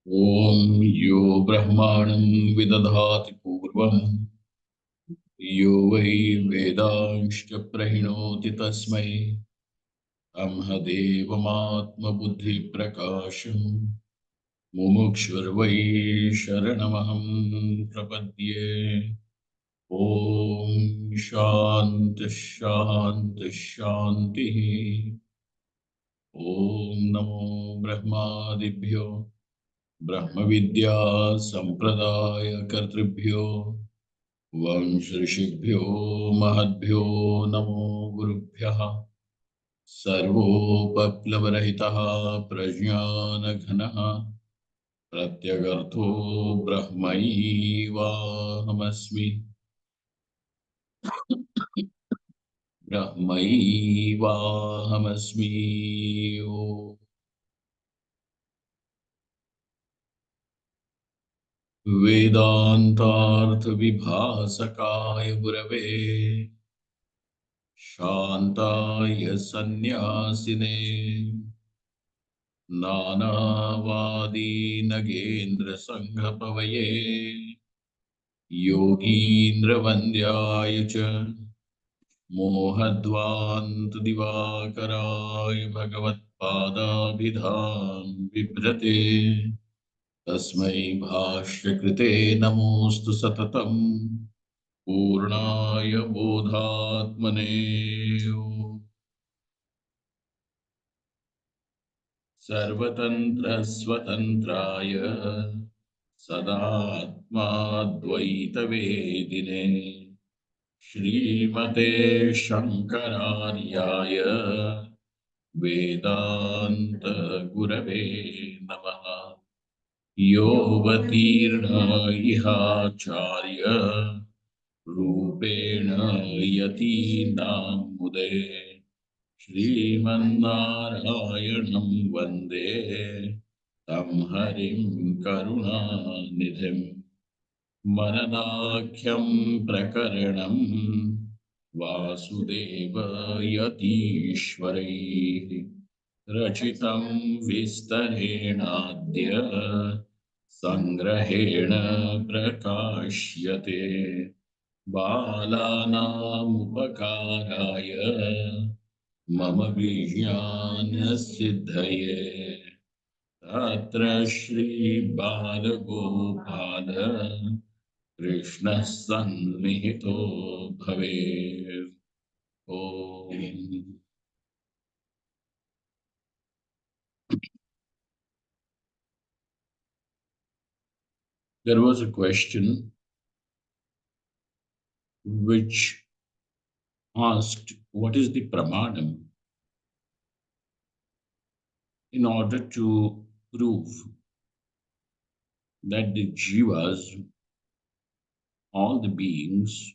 ॐ यो ब्रह्माणं विदधाति पूर्वं यो वै वेदांश्च प्रहिणोति तस्मै ब्रह्मदेवमात्मबुद्धिप्रकाशम् मुमुक्षुर्वै शरणमहं प्रपद्ये। ॐ शान्तिः शान्तिः शान्तिः। ॐ नमो ब्रह्मादिभ्यो ब्रह्मविद्या सम्प्रदायकर्तृभ्यो वंश ऋषिभ्यो महद्भ्यो नमो गुरुभ्यः। सर्वोपप्लवरहितः प्रज्ञानघनः प्रत्यगर्थो ब्रह्मैवाहमस्मि। ब्रह्मैवाहमस्मि। ॐ वेदान्तार्थविभासकाय गुरवे शान्ताय सन्न्यासिने नानावादी नगेन्द्रसङ्घपवये योगीन्द्रवन्द्याय च मोहध्वान्तदिवाकराय भगवत्पादाभिधां बिभ्रते तस्मै भाष्यकृते नमोऽस्तु सततम् पूर्णाय बोधात्मने। सर्वतन्त्रस्वतन्त्राय सदात्माद्वैतवेदिने श्रीमते शङ्करार्याय वेदान्त गुरवे नमः। योऽवतीर्ण इहाचार्य रूपेण यतीनामुदे श्रीमन्नारायणं वन्दे तं हरिं करुणानिधिम्। मननाख्यं प्रकरणं वासुदेवयतीश्वरैः रचितं विस्तरेणाद्य संग्रहेण प्रकाश्यते। बालानामुपकाराय मम विज्ञानसिद्धये तत्र श्रीबालगोपाल कृष्णः सन्निहितो भवेत्। ॐ There was a question which asked, what is the pramanam in order to prove that the jivas, all the beings,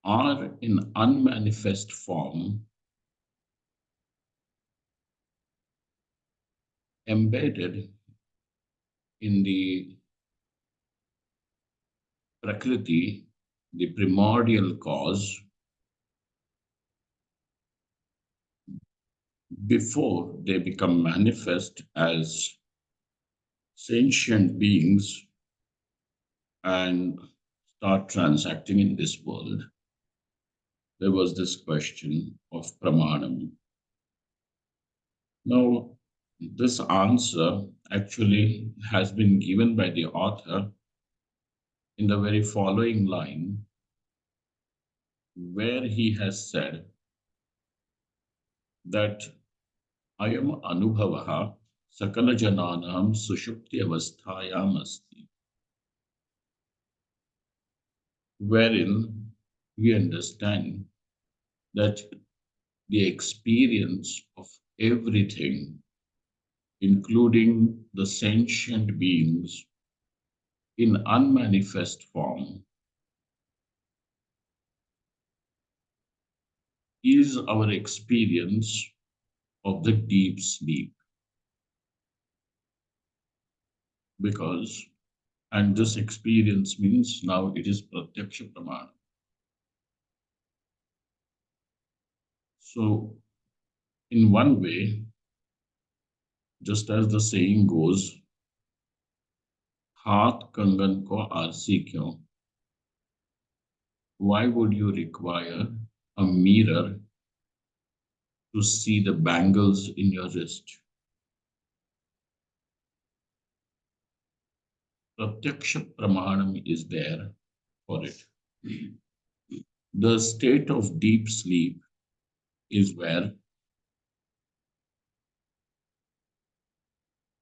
are in unmanifest form embedded in the prakriti, the primordial cause, before they become manifest as sentient beings and start transacting in this world. There was this question of pramanam. Now, this answer actually has been given by the author in the very following line, where he has said that ayam anubhavaha sakala jananam sushupti avasthayam asti, wherein we understand that the experience of everything, including the sentient beings in unmanifest form, is our experience of the deep sleep. Because, and this experience means now it is pratyaksha pramana. So, in one way, Just as the saying goes, हाथ कंगन को RC क्यों? Why would you require a mirror to see the bangles in your wrist? Pratyaksha pramanam is there for it. The state of deep sleep is where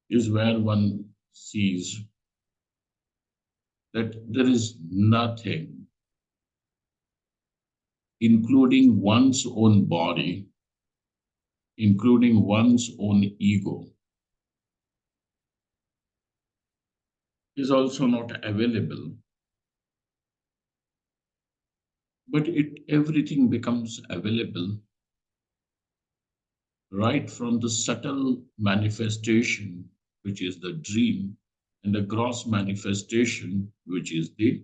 one sees that there is nothing, including one's own body, including one's own ego, is also not available. But everything becomes available right from the subtle manifestation, which is the dream, and the gross manifestation, which is the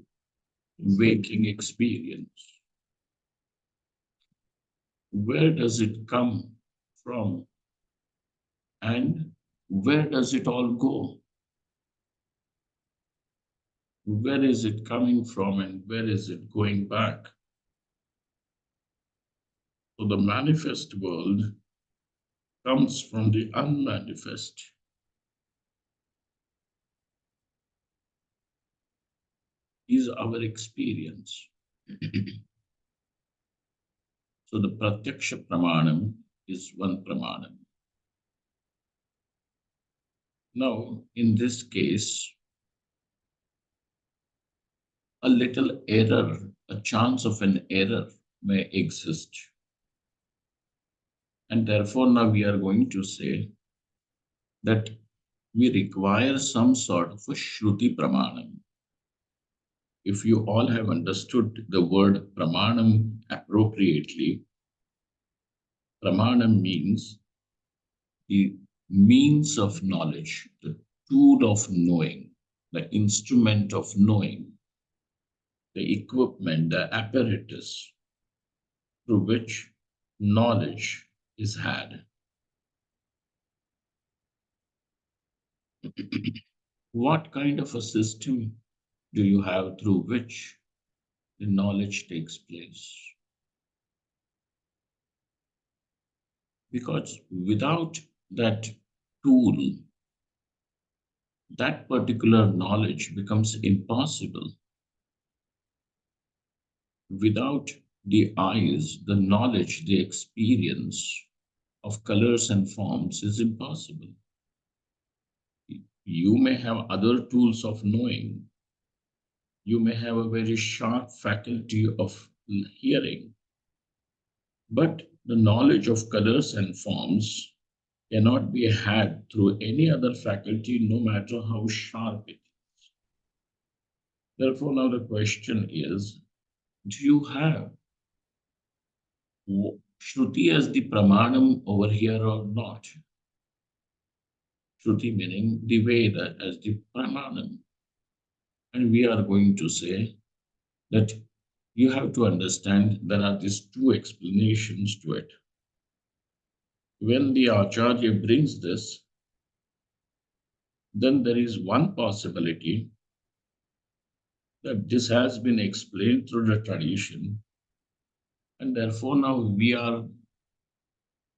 waking experience. Where does it come from? And where does it all go? Where is it coming from and where is it going back? So the manifest world comes from the unmanifest. Is our experience. So the pratyaksha pramanam is one pramanam. Now, in this case, a little error, a chance of an error may exist. And therefore, now we are going to say that we require some sort of a shruti pramanam. If you all have understood the word pramanam appropriately, pramanam means the means of knowledge, the tool of knowing, the instrument of knowing, the equipment, the apparatus through which knowledge is had. What kind of a system do you have through which the knowledge takes place? Because without that tool, that particular knowledge becomes impossible. Without the eyes, the knowledge, the experience of colors and forms is impossible. You may have other tools of knowing. You may have a very sharp faculty of hearing, but the knowledge of colors and forms cannot be had through any other faculty, no matter how sharp it is. Therefore, now the question is, do you have Shruti as the pramanam over here or not? Shruti meaning the Veda as the pramanam. And we are going to say that you have to understand there are these two explanations to it. When the Acharya brings this, then there is one possibility that this has been explained through the tradition, and therefore now we are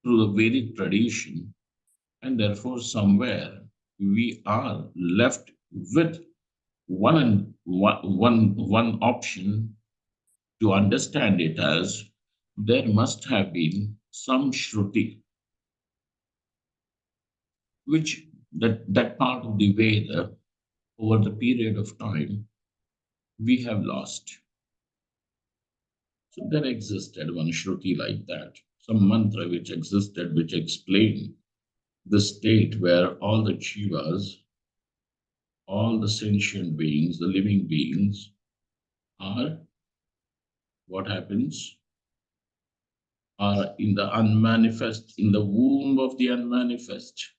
through the Vedic tradition, and therefore somewhere we are left with one option to understand it as there must have been some Shruti, which that part of the Veda over the period of time we have lost. So there existed one Shruti like that, some mantra which existed, which explained the state where all the Jivas, all the sentient beings, the living beings, are what happens? Are in the unmanifest, in the womb of the unmanifest.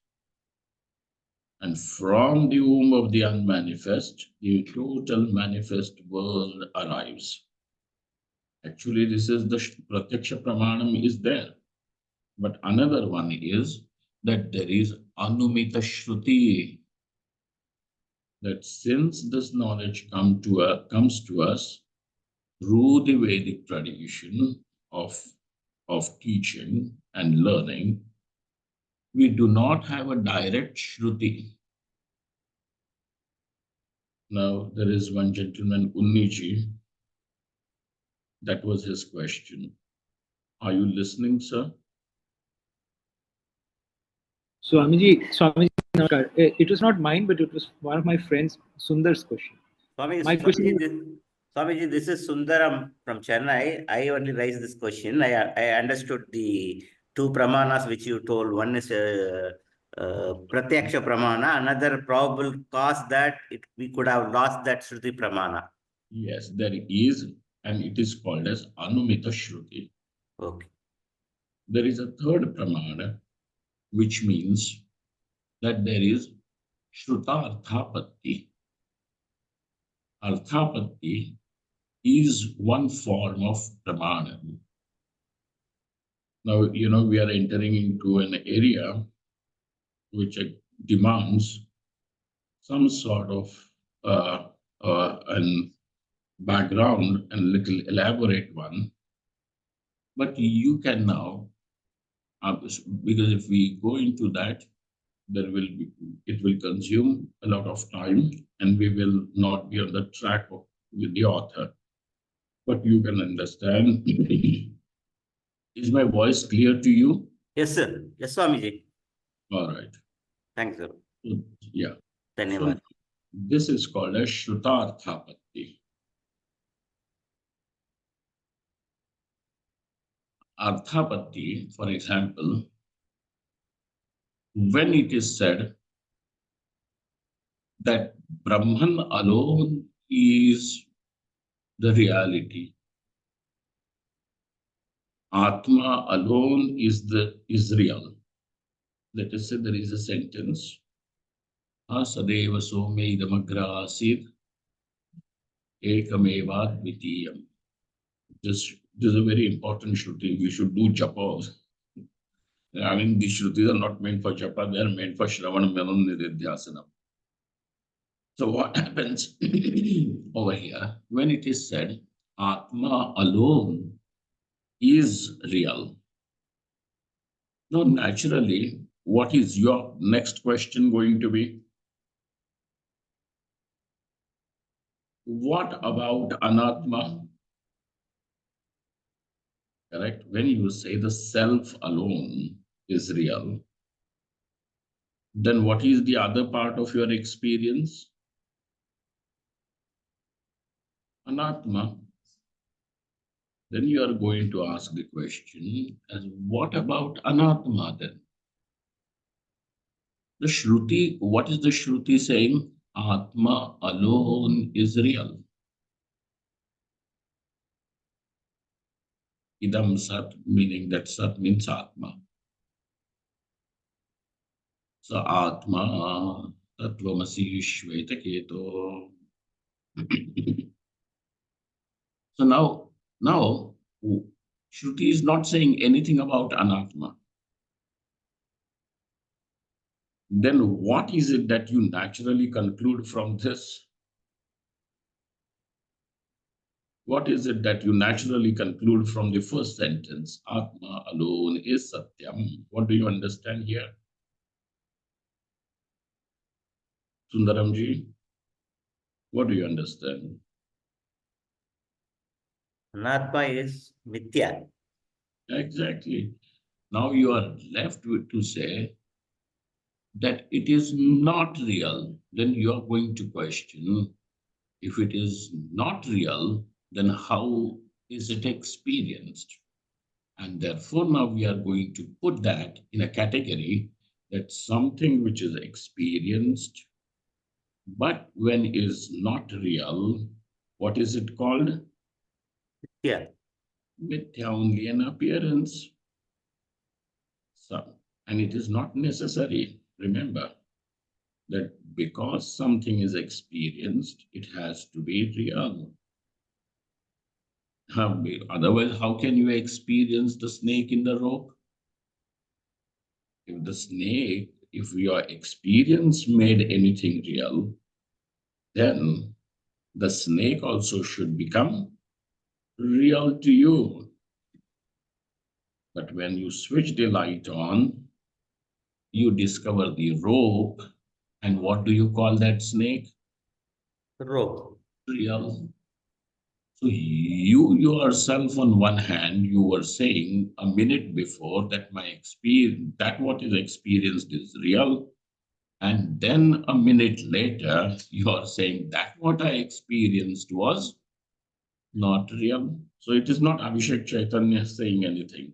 And from the womb of the unmanifest, the total manifest world arrives. Actually, this is the Pratyaksha Pramanam is there. But another one is that there is Anumita Shruti, that since this knowledge comes to us through the Vedic tradition of teaching and learning, we do not have a direct Shruti. Now, there is one gentleman, Unniji, that was his question. Are you listening, sir? Swamiji, Namaskar. It was not mine, but it was one of my friends, Sundar's question. My question is, Swamiji, this is Sundaram from Chennai. I only raised this question. I understood the two pramanas which you told. One is Pratyaksha pramana, another probable cause that we could have lost that Shruti pramana. Yes, there is, and it is called as Anumita Shruti. Okay. There is a third pramana, which means that there is Shruta Arthapatti. Arthapatti is one form of pramana. Now, we are entering into an area which demands some sort of an background and little elaborate one. But you can now, because if we go into that, it will consume a lot of time and we will not be on the track with the author. But you can understand. Is my voice clear to you? Yes, sir. Yes, Swamiji. All right. Thanks, sir. Yeah. So, this is called a Shrutarthapatti. Arthapatti, for example, when it is said that Brahman alone is the reality, Atma alone is real. Let us say there is a sentence, Asadeva Some Idamagra Asid Ekameva Dvitiyam. This is a very important shruti. We should do japa. I mean, these shrutis are not meant for japa, they are meant for Shravana Manan Nididhyasanam. So what happens over here, when it is said, Atma alone is real. Now, naturally, what is your next question going to be? What about Anatma? Correct? When you say the self alone is real, then what is the other part of your experience? Anatma. Then you are going to ask the question as what about Anatma then? The Shruti, what is the Shruti saying? Atma alone is real. Idam Sat, meaning that Sat means Atma. So Atma Tattvamasi Shveta Keto. So now Shruti is not saying anything about Anatma. Then what is it that you naturally conclude from this? What is it that you naturally conclude from the first sentence? Atma alone is Satyam. What do you understand here? Sundaramji, what do you understand? Anatma is Mithya. Exactly. Now you are left with to say that it is not real. Then you are going to question, if it is not real, then how is it experienced? And therefore, now we are going to put that in a category that something which is experienced, but when is not real, what is it called? Yeah. Mithya, only an appearance. So, and it is not necessary. Remember that because something is experienced, it has to be real. Otherwise, how can you experience the snake in the rope? If the snake, if your experience made anything real, then the snake also should become real to you. But when you switch the light on, you discover the rope. And what do you call that snake? Rope. Real. So you yourself, on one hand, you were saying a minute before that my experience, that what is experienced is real. And then a minute later, you are saying that what I experienced was not real. So it is not Abhishek Chaitanya saying anything.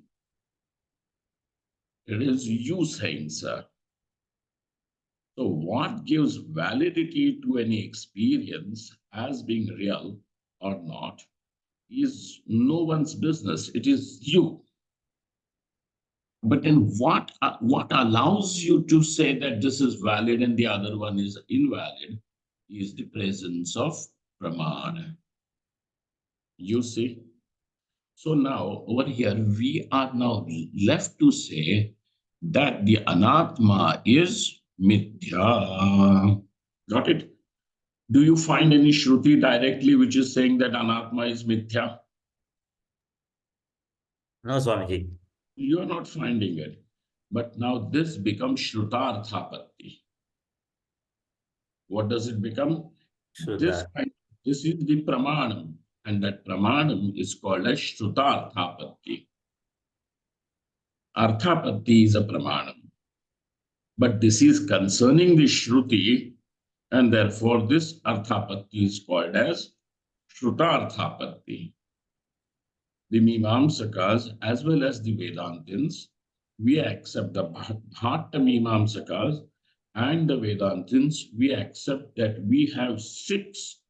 It is you saying, sir. So what gives validity to any experience as being real or not is no one's business. It is you. But then what allows you to say that this is valid and the other one is invalid is the presence of pramana. You see? So now over here, we are now left to say that the anatma is mithya. Got it? Do you find any shruti directly which is saying that anatma is mithya? No, Swamiji. You are not finding it. But now this becomes shrutarthapatti. What does it become? This, Shruta. this is the pramanam, and that pramanam is called as shrutarthapatti. Arthapatti is a pramanam. But this is concerning the shruti, and therefore this arthapatti is called as shrutarthapatti. The Mimamsakas as well as the Vedantins, we accept the Bhatta Mimamsakas and the Vedantins, we accept that we have 6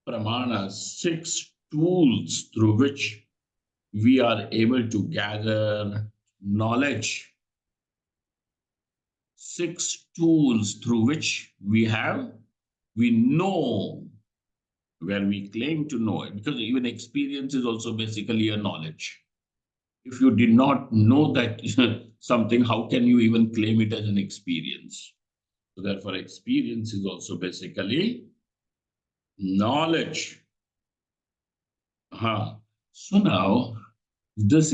pramanas, 6 tools through which we are able to gather knowledge. 6 tools through which we know where we claim to know it, because even experience is also basically a knowledge. If you did not know that something, how can you even claim it as an experience? So therefore, experience is also basically knowledge. So now, this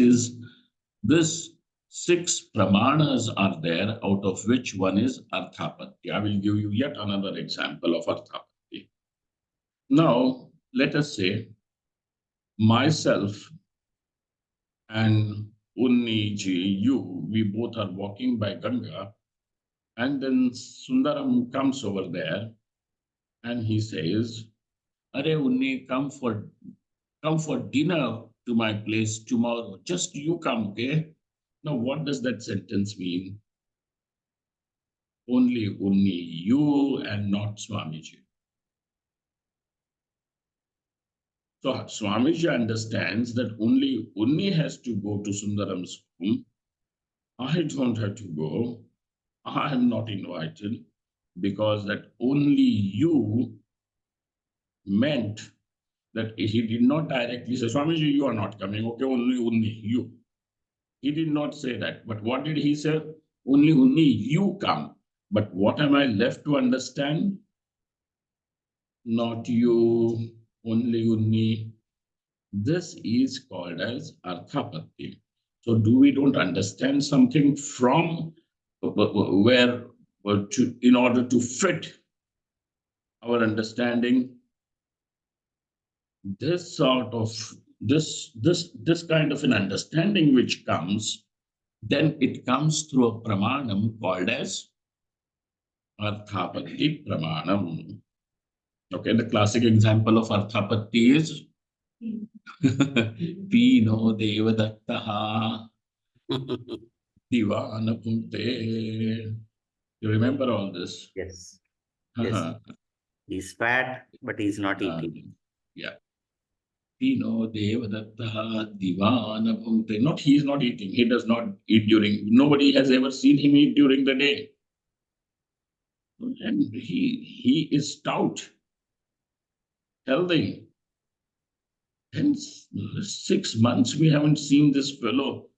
6 pramanas are there, out of which one is arthapatti. I will give you yet another example of arthapatti. Now, let us say myself and Unni ji, you, we both are walking by Ganga, and then Sundaram comes over there and he says, Are Unni, come for dinner to my place tomorrow. Just you come, okay? Now, what does that sentence mean? Only Unni, you, and not Swamiji. So Swamiji understands that only Unni has to go to Sundaram's home. I don't have to go. I am not invited, because that only you meant that he did not directly say, Swamiji, you are not coming. Okay, only you. He did not say that. But what did he say? Only you come. But what am I left to understand? Not you, only. This is called as arthapatti. So do we don't understand something from where in order to fit our understanding? This sort of this kind of an understanding which comes, then it comes through a pramanam called as arthapatti pramanam. Okay, the classic example of arthapatti is Pino Devadattaha Divana Punte. You remember all this? Yes. Yes. He's fat, but he's not eating. Yeah. Pino Devadattaha Divana Punte. Not he is not eating. He does not eat during. Nobody has ever seen him eat during the day. And he is stout, healthy. And 6 months we haven't seen this fellow.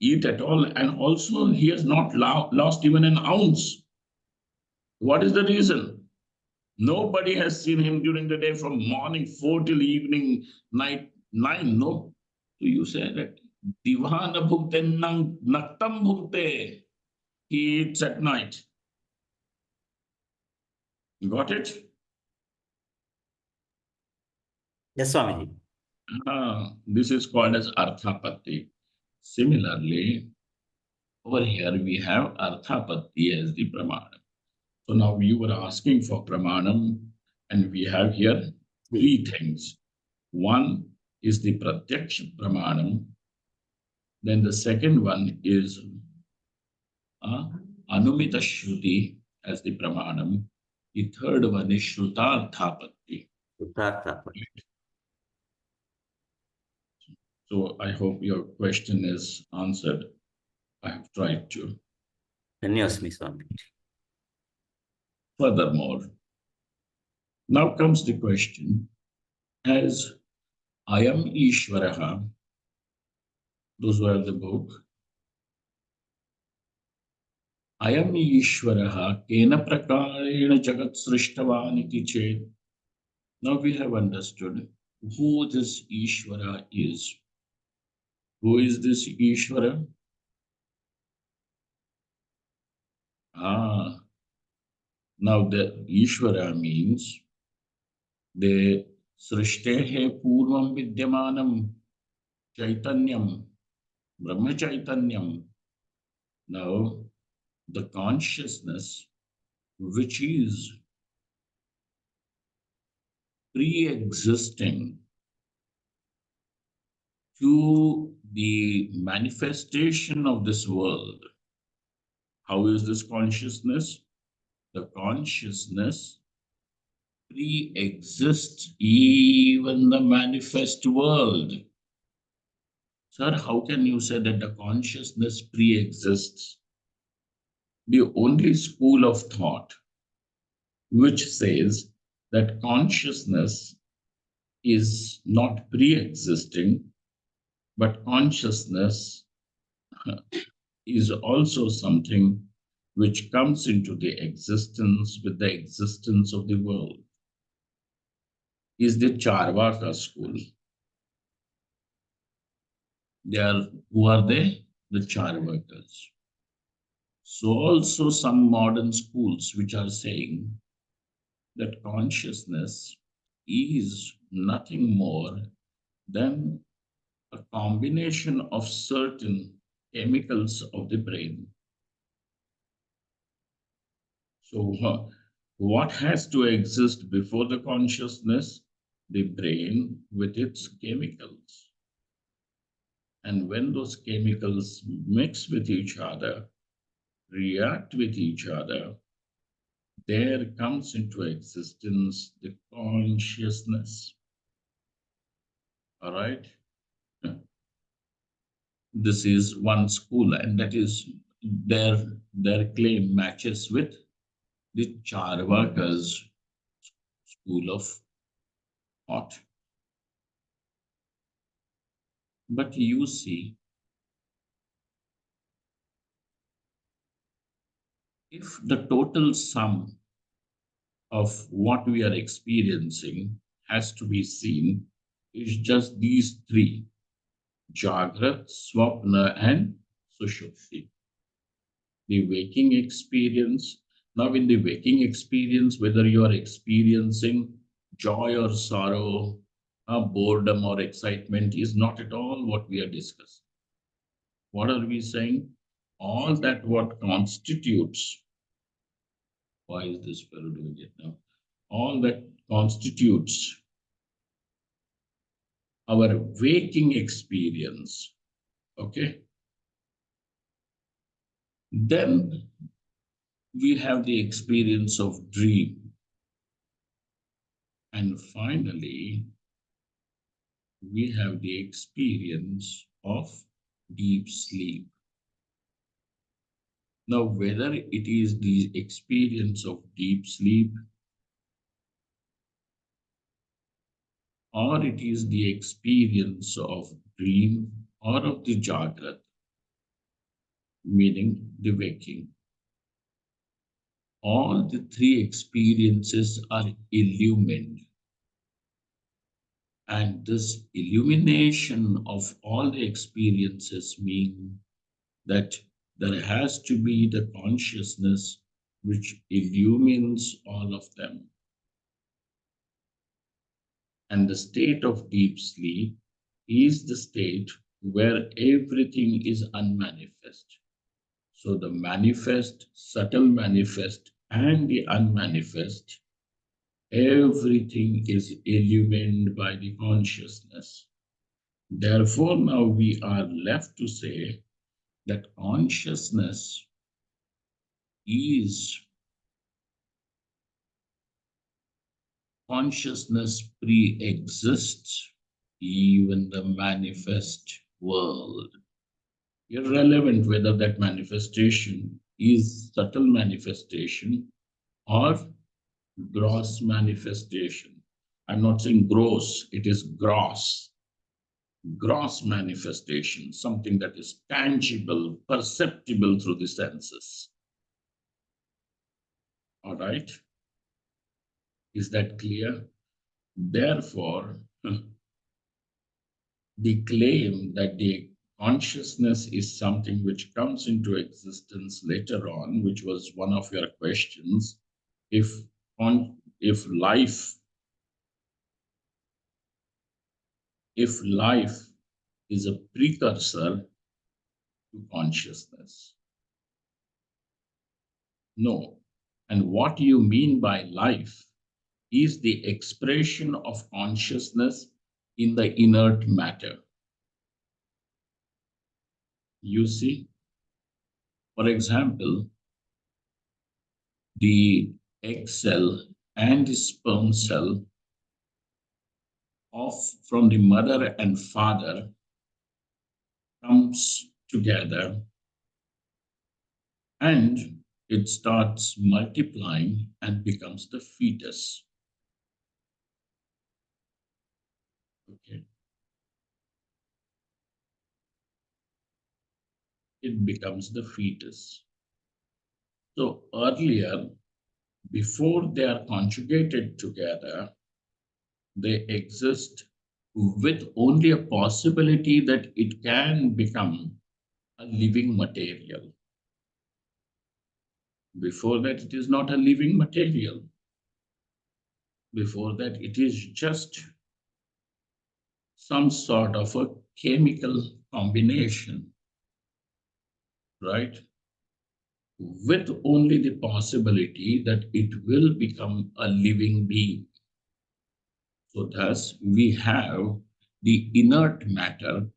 eat at all, and also he has not lost even an ounce. What is the reason? Nobody has seen him during the day from morning 4 till evening, night 9. No. So you say that Divana bhukte naktam bhukte. He eats at night. Got it? Yes, Swamiji. This is called as Arthapatti. Similarly, over here we have Arthapatti as the Pramanam. So now you were asking for Pramanam, and we have here three things. One is the Pratyaksha Pramanam. Then the second one is Anumita Shruti as the Pramanam. The third one is Shrutarthapatti. So I hope your question is answered. I have tried to. Furthermore, now comes the question, as I am Ishvaraha, those who have the book, I am Ishvaraha, kena prakarena jagat srishtavaniti chet. Now we have understood who this Ishvara is. Who is this Ishvara? Now the Ishvara means the Srishtehe Purvam Vidyamanam Chaitanyam, Brahma Chaitanyam. Now the consciousness which is pre-existing to the manifestation of this world. How is this consciousness? The consciousness pre-exists even the manifest world. Sir, how can you say that the consciousness pre-exists? The only school of thought which says that consciousness is not pre-existing, but consciousness is also something which comes into the existence with the existence of the world, is the Charvaka school. Who are they? The Charvakas. So also some modern schools which are saying that consciousness is nothing more than a combination of certain chemicals of the brain. So what has to exist before the consciousness? The brain with its chemicals. And when those chemicals mix with each other, react with each other, there comes into existence the consciousness. All right? This is one school, and that is their claim matches with the Charvakas school of thought. But you see, if the total sum of what we are experiencing has to be seen, is just these three: Jagrat, Swapna, and Sushupti. The waking experience. Now, in the waking experience, whether you are experiencing joy or sorrow, boredom or excitement, is not at all what we are discussing. What are we saying? All that what constitutes, why is this fellow doing it now? All that constitutes our waking experience, okay? Then we have the experience of dream. And finally, we have the experience of deep sleep. Now, whether it is the experience of deep sleep or it is the experience of dream or of the Jagrat, meaning the waking. All the three experiences are illumined. And this illumination of all the experiences mean that there has to be the consciousness which illumines all of them. And the state of deep sleep is the state where everything is unmanifest. So the manifest, subtle manifest, and the unmanifest, everything is illumined by the consciousness. Therefore, now we are left to say that consciousness pre-exists even the manifest world. Irrelevant whether that manifestation is subtle manifestation or gross manifestation. I'm not saying gross, it is gross. Gross manifestation, something that is tangible, perceptible through the senses. All right? Is that clear? Therefore, the claim that the consciousness is something which comes into existence later on, which was one of your questions, if life is a precursor to consciousness. No. And what you mean by life is the expression of consciousness in the inert matter. You see, for example, the egg cell and the sperm cell from the mother and father comes together and it starts multiplying and becomes the fetus. Okay. It becomes the fetus. So earlier, before they are conjugated together, they exist with only a possibility that it can become a living material. Before that, it is not a living material. Before that, it is just some sort of a chemical combination, right? With only the possibility that it will become a living being. So thus, we have the inert matter,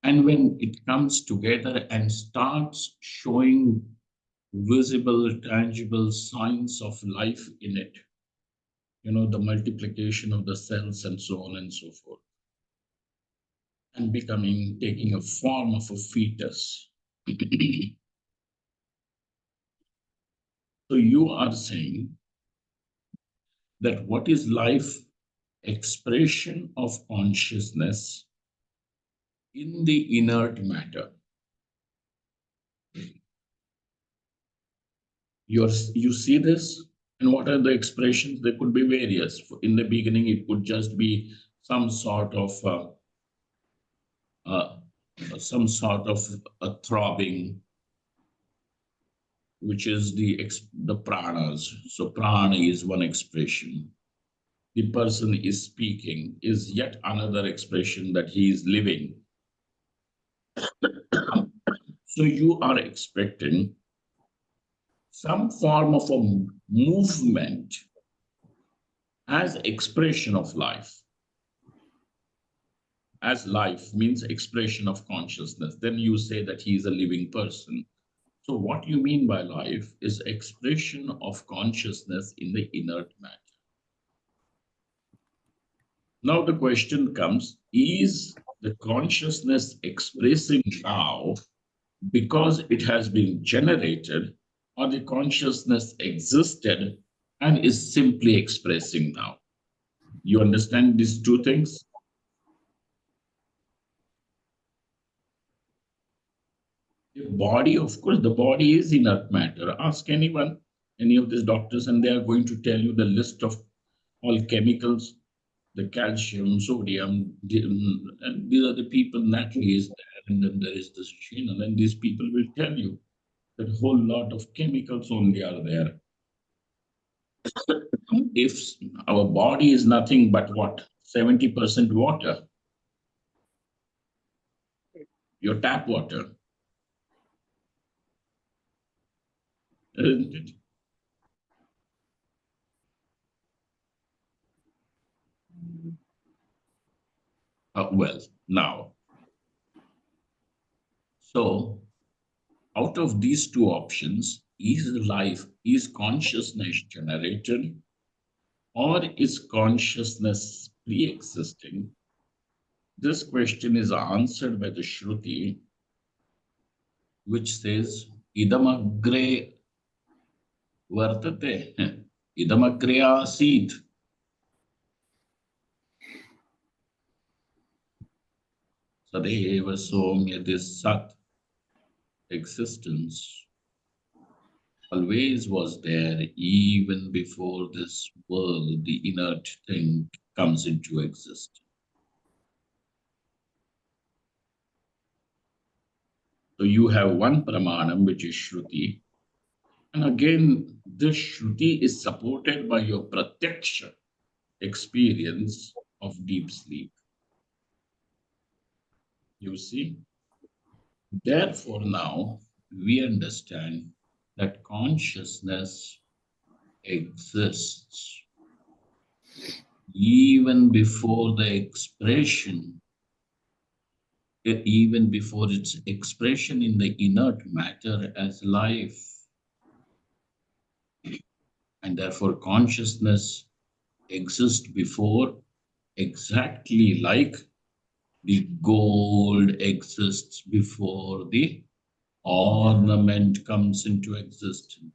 and when it comes together and starts showing visible, tangible signs of life in it, the multiplication of the cells and so on and so forth, and taking a form of a fetus. So you are saying that what is life? Expression of consciousness in the inert matter. You see this? And what are the expressions? There could be various. In the beginning, it could just be some sort of a throbbing, which is the pranas. So prana is one expression. The person is speaking is yet another expression that he is living. So you are expecting some form of a movement as expression of life. As life means expression of consciousness. Then you say that he is a living person. So what you mean by life is expression of consciousness in the inert matter. Now the question comes, is the consciousness expressing now because it has been generated, or the consciousness existed and is simply expressing now? You understand these two things? The body, of course, the body is inert matter. Ask anyone, any of these doctors, and they are going to tell you the list of all chemicals, the calcium, sodium, and these are the people. Naturally is there, and then there is this channel, and these people will tell you that a whole lot of chemicals only are there. If our body is nothing but what? 70% water, your tap water, isn't it? Well, now, so out of these two options, is life, is consciousness generated, or is consciousness pre-existing? This question is answered by the Shruti, which says, idamagre vartate, idamagre asit. Sadeva Somya, this Sat existence always was there even before this world, the inert thing, comes into existence. So you have one Pramanam, which is Shruti. And again, this Shruti is supported by your Pratyaksha experience of deep sleep. You see? Therefore, now we understand that consciousness exists even before the expression, even before its expression in the inert matter as life. And therefore, consciousness exists before, exactly like the gold exists before the ornament comes into existence.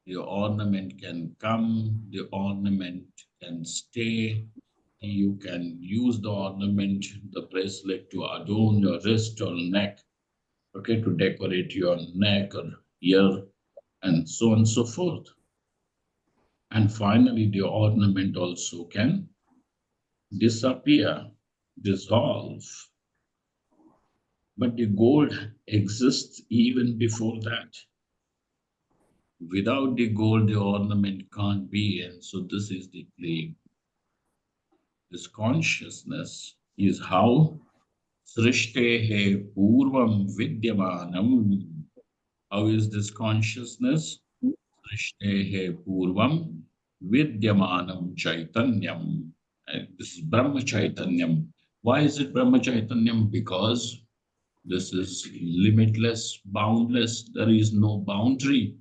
The ornament can come, the ornament can stay. You can use the ornament, the bracelet, to adorn your wrist or neck, okay, to decorate your neck or ear, and so on and so forth. And finally, the ornament also can disappear, dissolve. But the gold exists even before that. Without the gold, the ornament can't be. And so this is the claim. This consciousness is how Srishtehe Purvam Vidyamanam. How is this consciousness? Srishtehe Purvam Vidyamanam Chaitanyam. And this is Brahma Chaitanyam. Why is it Brahma Chaitanyam? Because this is limitless, boundless. There is no boundary.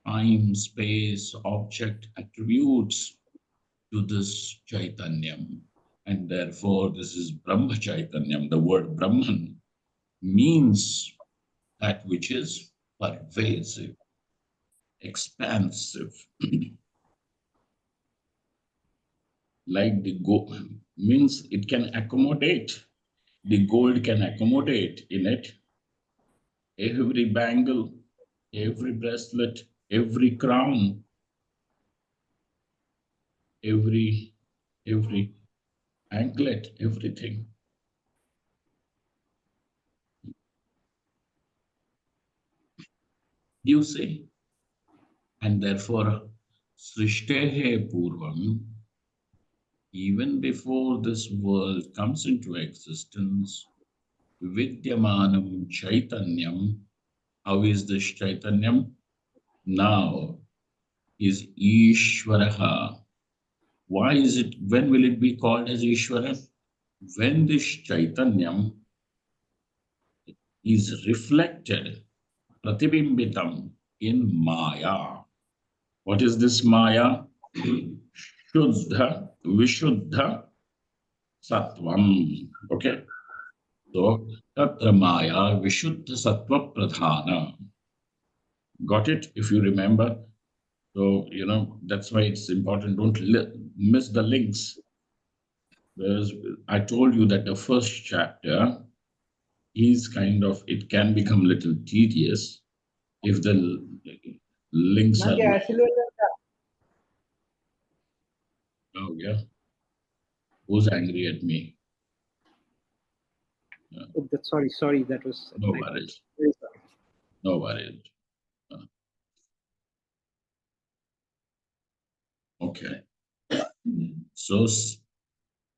Time, space, object, attributes to this Chaitanyam. And therefore, this is Brahma Chaitanyam. The word Brahman means that which is pervasive, expansive. Like the gold means it can accommodate. The gold can accommodate in it every bangle, every bracelet, every crown, every anklet, everything. You see? And therefore, Srishtehe Purvam, even before this world comes into existence, Vidyamanam Chaitanyam. How is this Chaitanyam? Now is Ishvaraha. Why is it, when will it be called as Ishvara? When this Chaitanyam is reflected, Pratibimbitam, in Maya. What is this Maya? Shuddha, Vishuddha, Sattvam. Okay. So, Tatra Maya, Vishuddha Sattva Pradhana. Got it? If you remember. So, that's why it's important. Don't miss the links. Whereas I told you that the first chapter is kind of, it can become a little tedious if the links are. Oh, yeah. Who's angry at me? Oh, sorry, that was No my fault. worries. Very sorry. No worries. Okay. So,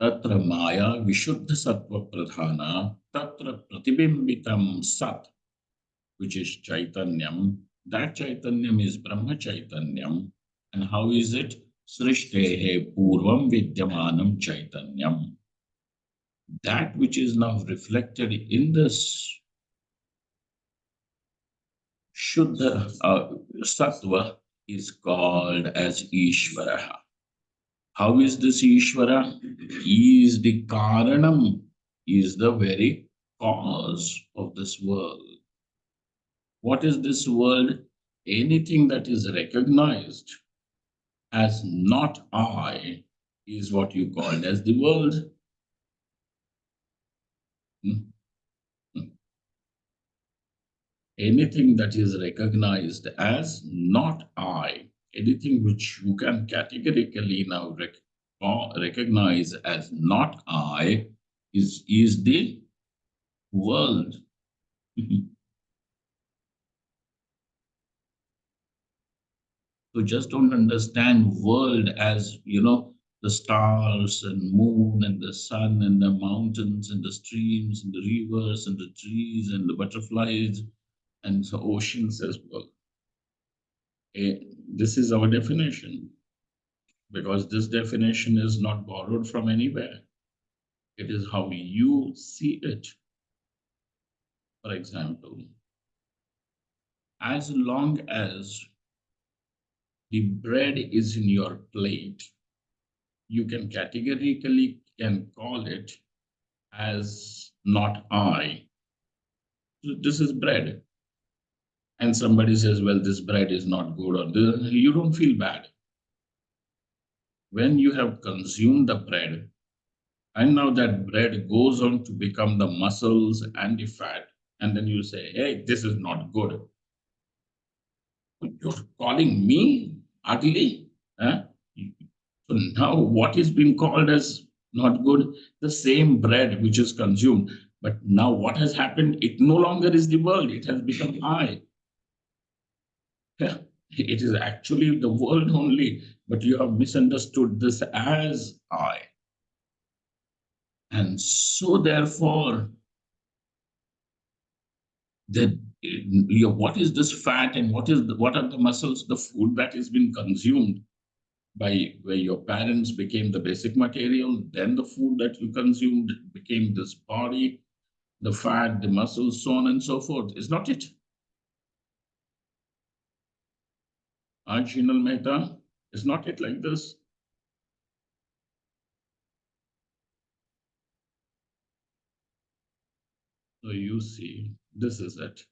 tatra maya vishuddha sattva pradhana, tatra pratibimbitam sat, which is Chaitanyam. That Chaitanyam is Brahma Chaitanyam. And how is it? Srishtehe Purvam Vidyamanam Chaitanyam. That which is now reflected in this Shuddha Sattva is called as Ishvara. How is this Ishvara? He is the Karanam, he is the very cause of this world. What is this world? Anything that is recognized as not I is what you call as the world. Hmm? Anything that is recognized as not I, anything which you can categorically now recognize as not I is the world. So just don't understand world as, the stars and moon and the sun and the mountains and the streams and the rivers and the trees and the butterflies and the oceans as well. This is our definition, because this definition is not borrowed from anywhere. It is how you see it. For example, as long as the bread is in your plate, you can categorically can call it as not I. This is bread. And somebody says, well, this bread is not good, or this, you don't feel bad. When you have consumed the bread, and now that bread goes on to become the muscles and the fat, and then you say, hey, this is not good. You're calling me ugly? Huh? So now what is being called as not good? The same bread which is consumed. But now what has happened? It no longer is the world. It has become I. Yeah. It is actually the world only, but you have misunderstood this as I. And so therefore, what is this fat and what are the muscles, the food that has been consumed by where your parents became the basic material, then the food that you consumed became this body, the fat, the muscles, so on and so forth. Is not it? Ajinal Mehta, is not it like this? So you see, this is it.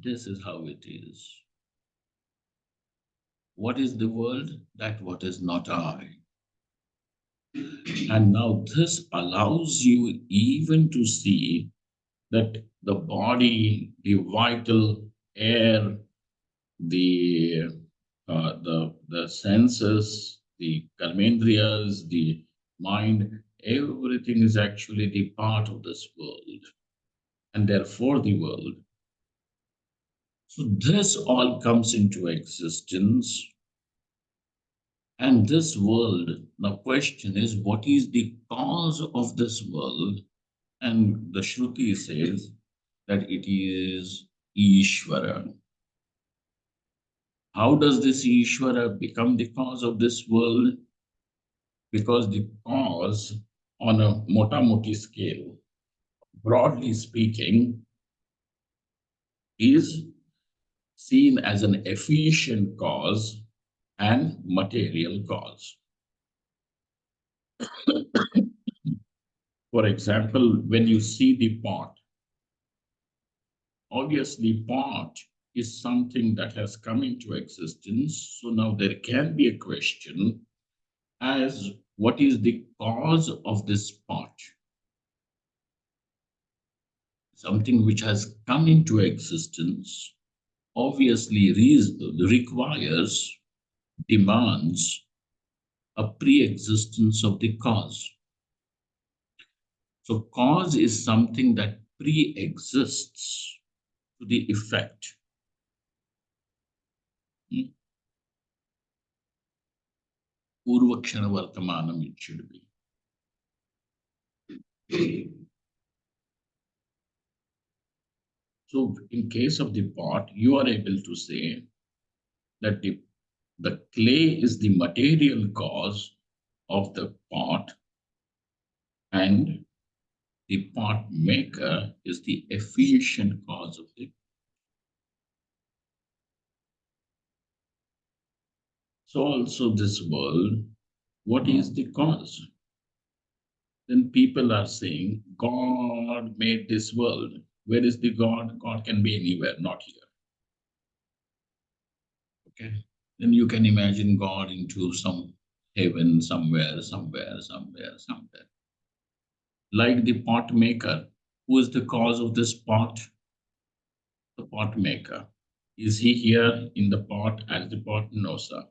This is how it is. What is the world? That what is not I. And now this allows you even to see that the body, the vital air, the the senses, the karmendriyas, the mind, everything is actually the part of this world, and therefore the world. So this all comes into existence, and this world, the question is, what is the cause of this world? And the Shruti says that it is Ishvara. How does this Ishvara become the cause of this world? Because the cause, on a mota-moti scale, broadly speaking, is seen as an efficient cause and material cause. For example, when you see the pot, obviously pot is something that has come into existence. So now there can be a question as what is the cause of this pot. Something which has come into existence obviously requires, demands a pre-existence of the cause. So cause is something that pre-exists to the effect. Purvakshana Vartamanam it should be. So in case of the pot, you are able to say that the clay is the material cause of the pot and the pot maker is the efficient cause of it. So also this world, what is the cause? Then people are saying, God made this world. Where is the God? God can be anywhere, not here. Okay. Then you can imagine God into some heaven somewhere. Like the pot maker. Who is the cause of this pot? The pot maker. Is he here in the pot as the pot? No, sir.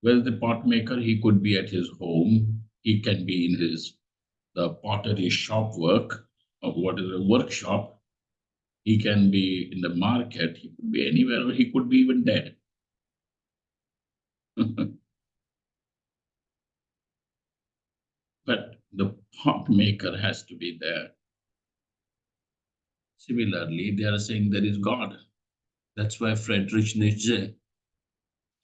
Where is the pot maker? He could be at his home. He can be in the pottery shop work, or what is a workshop. He can be in the market. He could be anywhere, or he could be even dead. But the pot maker has to be there. Similarly, they are saying there is God. That's why Friedrich Nietzsche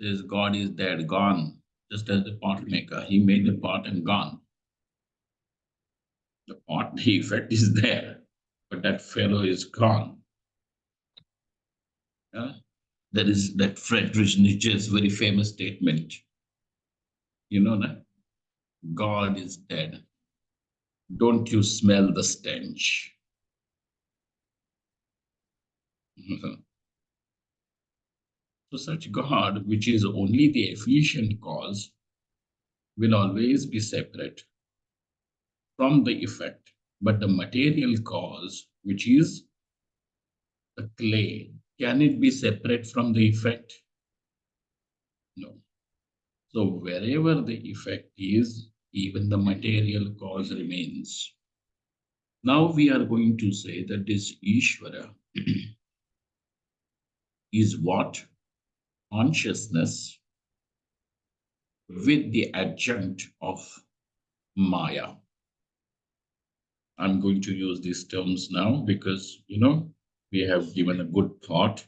says God is dead, gone, just as the pot maker. He made the pot and gone. The pot, the effect is there, but that fellow is gone. Yeah? There is that Friedrich Nietzsche's very famous statement. You know that? God is dead. Don't you smell the stench? So such God, which is only the efficient cause, will always be separate from the effect. But the material cause, which is the clay, can it be separate from the effect? No. So wherever the effect is, even the material cause remains. Now we are going to say that this Ishvara is what? Consciousness with the adjunct of Maya. I'm going to use these terms now because, we have given a good thought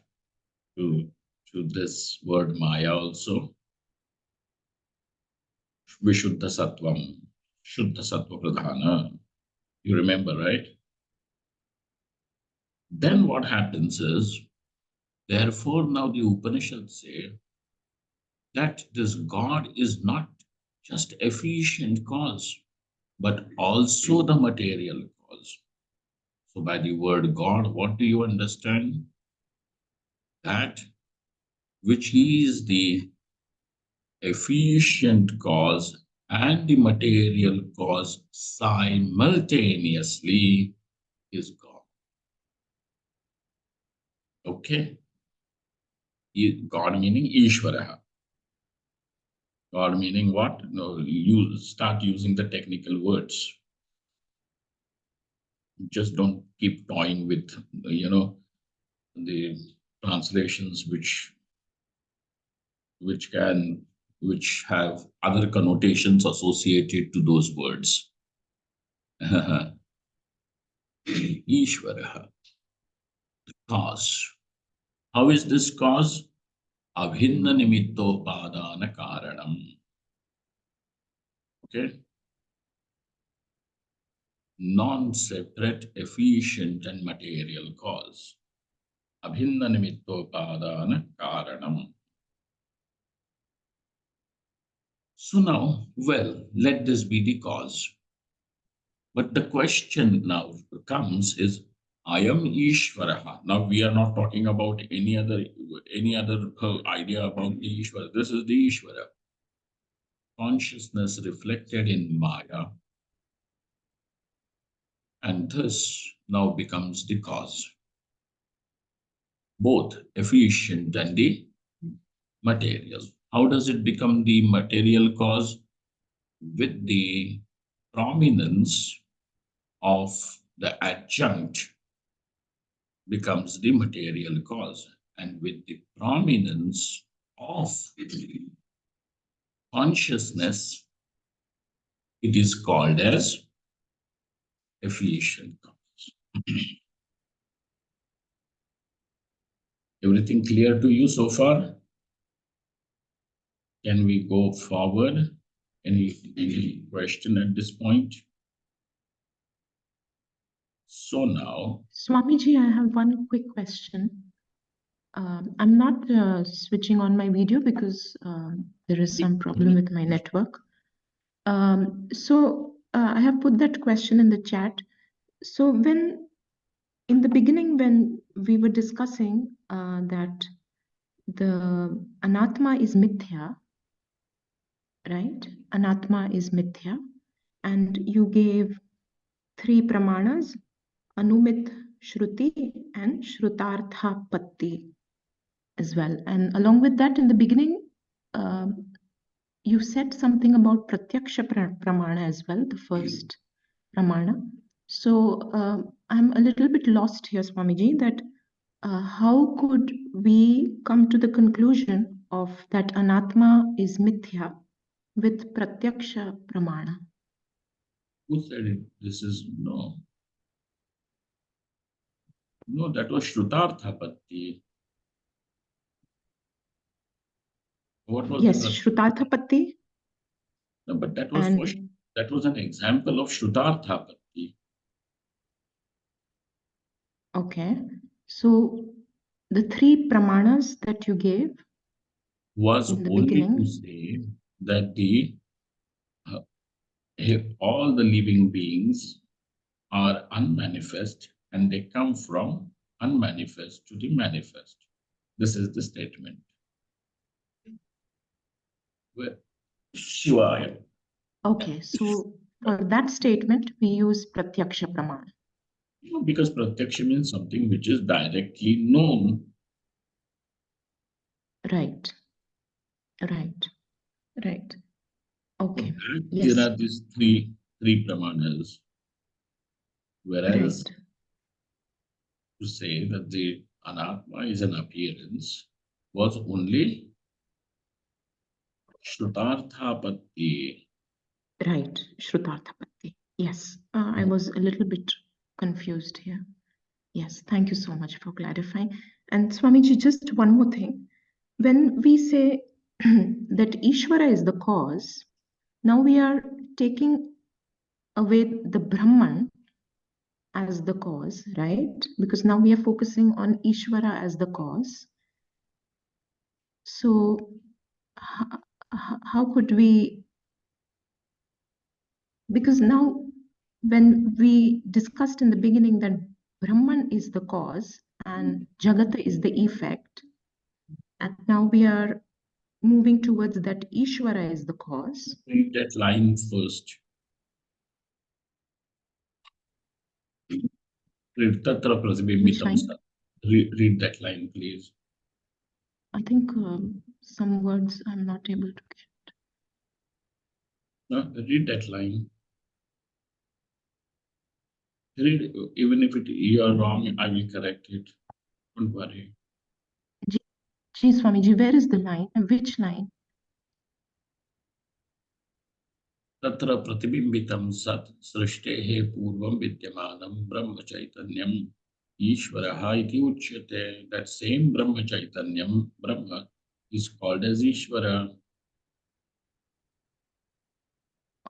to this word Maya also. Vishuddha Sattvam, Shuddha Sattva Pradhana. You remember, right? Then what happens is, therefore, now the Upanishads say that this God is not just efficient cause, but also the material cause. So by the word God, what do you understand? That which is the efficient cause and the material cause simultaneously is God. Okay? God meaning Ishvaraha. God meaning what? No, you start using the technical words. Just don't keep toying with, the translations which have other connotations associated to those words. Ishvaraha, the cause. How is this cause? Abhinna nimittopadana karanam. Okay? Non-separate, efficient and material cause. Abhinna nimittopadana karanam. So now, well, let this be the cause. But the question now comes is, I am Ishvaraha. Now we are not talking about any other idea about the Ishvara. This is the Ishvara. consciousness reflected in Maya, and thus now becomes the cause, both efficient and the material. How does it become the material cause? With the prominence of the adjunct becomes the material cause, and with the prominence of consciousness, it is called as efficient cause. Everything clear to you so far? Can we go forward? Any question at this point? So now, Swamiji, I have one quick question. I'm not switching on my video because there is some problem with my network. I have put that question in the chat. So when, in the beginning, when we were discussing that the anatma is mithya, right? Anatma is mithya, and you gave 3 pramanas, Anumit Shruti and Shrutartha Patti as well. And along with that, in the beginning, you said something about Pratyaksha Pramana as well, the first Pramana. So I'm a little bit lost here, Swamiji, that how could we come to the conclusion of that Anatma is Mithya with Pratyaksha Pramana? who said it? This is no. No, that was Shrutarthapatti. What was Yes, the Shrutarthapatti. no, but that was for, that was an example of Shrutarthapatti. Okay. So the 3 pramanas that you gave Was in the only to beginning. say that the all the living beings are unmanifest and they come from unmanifest to the manifest. This is the statement. Well, Shivaya. Okay, so for that statement, we use Pratyaksha Pramana. Because Pratyaksha means something which is directly known. Right. Okay. There Yes. are these three pramanas. Whereas to say that the anatma is an appearance was only Shrutarthapatti. Right, Shrutarthapatti. Yes, I was a little bit confused here. Yes, thank you so much for clarifying. And Swamiji, just one more thing. When we say that Ishvara is the cause, now we are taking away the Brahman as the cause, right? Because now we are focusing on Ishvara as the cause. So how could we, because now when we discussed in the beginning that Brahman is the cause and Jagata is the effect, and now we are moving towards that Ishvara is the cause. Read that line first. Read Tatra Pratibimbitam Sat. Read that line, please. I think some words I'm not able to get. No, read that line. Read, even if you are wrong, I will correct it. Don't worry. Ji Swamiji, where is the line? Which line? Tatra pratibimbitam sat srishtehe purvam vidyamanam brahma chaitanyam Ishvaraha iti uchyate. That same Brahma Chaitanyam, Brahma, is called as Ishvara.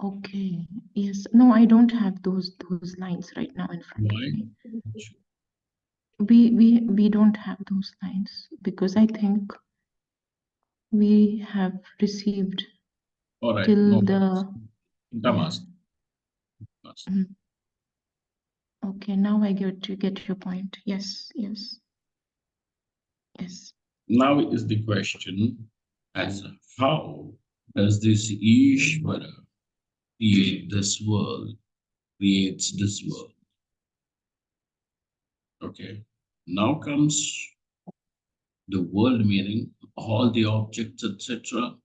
Okay. Yes. No, I don't have those lines right now in front of me. We don't have those lines because I think we have received All right. till No, the Okay, now I get your point. Yes. Now is the question as how Does this Ishvara create this world, creates this world? Okay. Now comes the world meaning, all the objects, etc.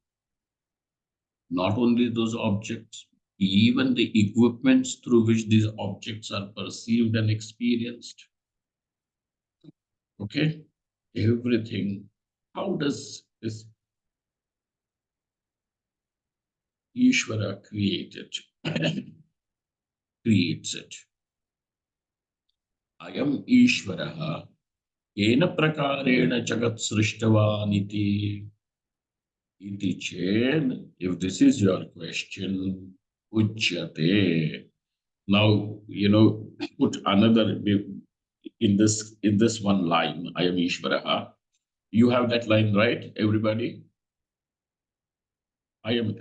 Not only those objects, even the equipments through which these objects are perceived and experienced. Okay, everything. How does this Ishvara create it? Creates it. Ayam Ishvaraha kena prakarena jagat srishtavaniti iti ched. If this is your question, uchyate. Now, put another in this one line, I am Ishvaraha. You have that line, right, everybody? I am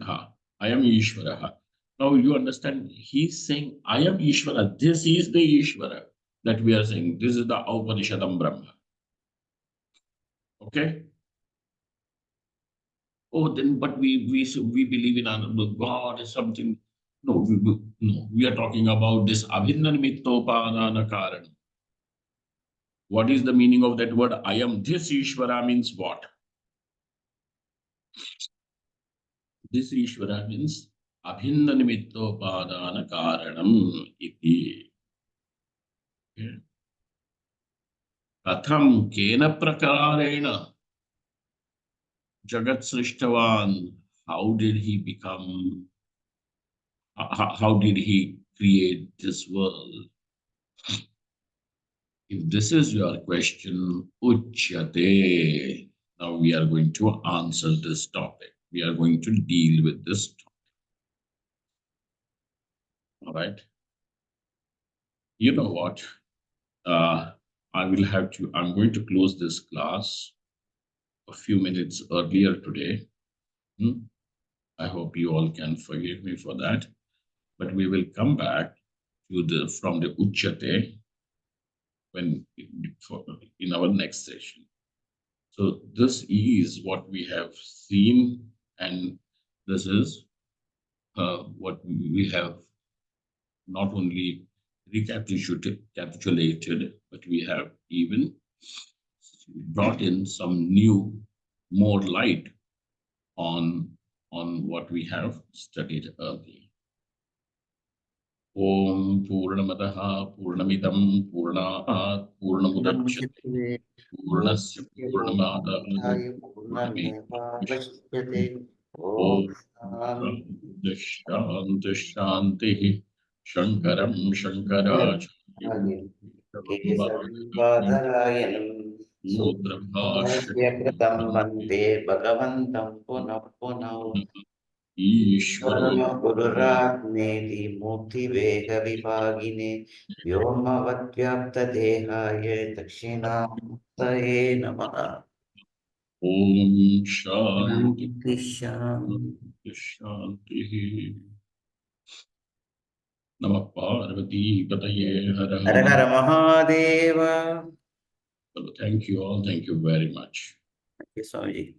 Ishvaraha. Now you understand, he's saying, I am Ishvara. This is the Ishvara that we are saying. This is the Upanishadam Brahma. Okay? Oh, then, but we believe in another God is something. No, we are talking about this Abhinna Nimittopanana Karana. What is the meaning of that word? I am this Ishvara means what? This Ishvara means Abhinna Nimittopadana Karanam iti. Katham kena prakarena Jagat Srishtavan. How did he become? How did he create this world? If this is your question, Uchyate. Now we are going to answer this topic. We are going to deal with this topic. All right. You know what? I'm going to close this class a few minutes earlier today. I hope you all can forgive me for that. But we will come back to from the Uchyate in our next session. So this is what we have seen, and this is what we have not only recapitulated, but we have even brought in some new, more light on what we have studied earlier. Om Purnamadaha Purnamidam Purnat Purnamudachyate Purnasya Purnamadaha Purnamidam Om Shanti Shanti Shankaram Shankaracharya Mudra Bhashya Vande Bhagavantam Punah Punah Ishvaro Gururagni Mukti Vega Vipagine Vyomavatyapta Dehaye Dakshinamurtaye Namaha. Om Shanti Shanti. Shanti Namah Parvati Pataye Hara Hara Hara Mahadeva. Thank you all. Thank you very much. Thank you, Swami.